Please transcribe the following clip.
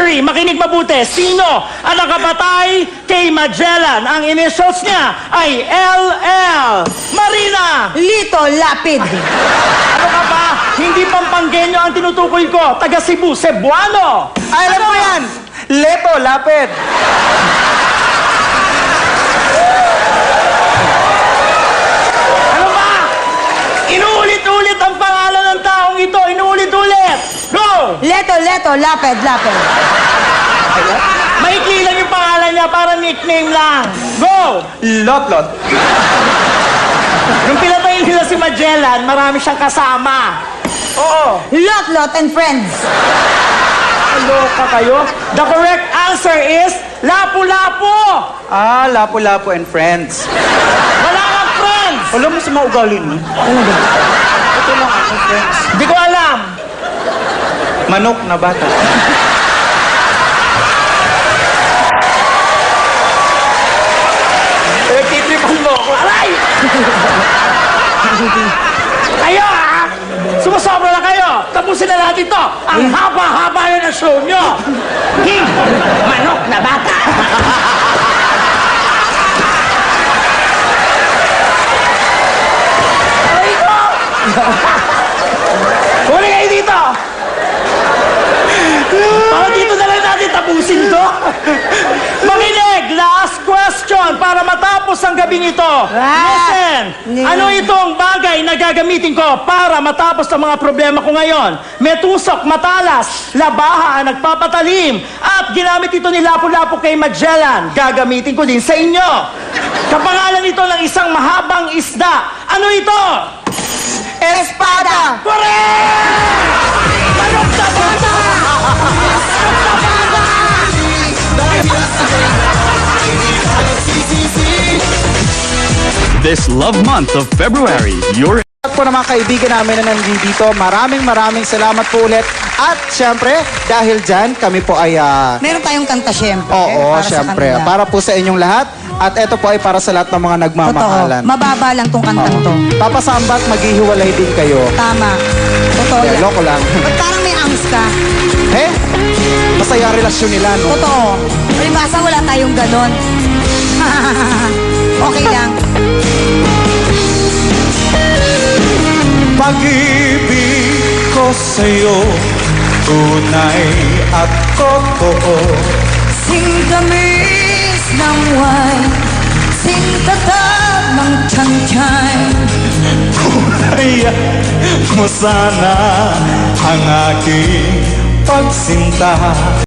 mystery. Makinig mabuti. Sino ang nakapatay kay Magellan? Ang initials niya ay LL. Marina! Lito Lapid. Ano ka ba? Hindi Pampanggenyo ang tinutukoy ko. Taga Cebu, Cebuano. Ay, alam mo yan! Leto, lapid. Ano ba? Inuulit-ulit ang pangalan ng taong ito. Inuulit-ulit. Go! Leto, Lapid. Maikli lang yung pangalan niya para nickname lang. Go! Lot. Nung pinatay nila si Magellan, marami siyang kasama. Oo. Lot and Friends. Loka kayo? The correct answer is Lapu-Lapu. Ah, Lapu-Lapu and Friends. Wala kang friends. Alam mo sa mga ugali niyo? Ito lang ako, friends. Hindi ko alam. Manok na bata. Titripan mo ako. Aray! Kayo ah! Sumusobra na kayo! Tapusin na lahat ito! Ang haba-haba yun ang show nyo! Manok na bata! Aray ko! Huli kayo dito! Para dito na lang natin tapusin to! Makinig! Last question para matapos ang gabing ito. Listen! Ano itong bagay na gagamitin ko para matapos ang mga problema ko ngayon? May tusok, matalas, labaha, nagpapatalim, at ginamit ito ni Lapu-Lapu kay Magellan. Gagamitin ko din sa inyo. Kapangalan ito ng isang mahabang isda. Ano ito? Espada. Correct! Manok na bata! This love month of February, your Po ng mga kaibigan namin na nandito, maraming salamat po ulit. At syempre, dahil dyan, kami po ay... Meron tayong kanta syempre. Oo, para sa syempre. kanila. Para po sa inyong lahat. At ito po ay para sa lahat ng mga nagmamahalan. Totoo. Mababa lang tong kantang to. Papasambat, maghihiwalay din kayo. Tama. Totoo yan. Loko lang. Ba't parang may angst ka? Eh, masaya ang relasyon nila, no? Totoo. Palibasa wala tayong ganon. Okay lang. Pag-ibig ko sa'yo, tunay at totoo. Singkamis ng wine, singtatag ng tiyan-tiyan. Hayaan mo sana ang aking pagsinta.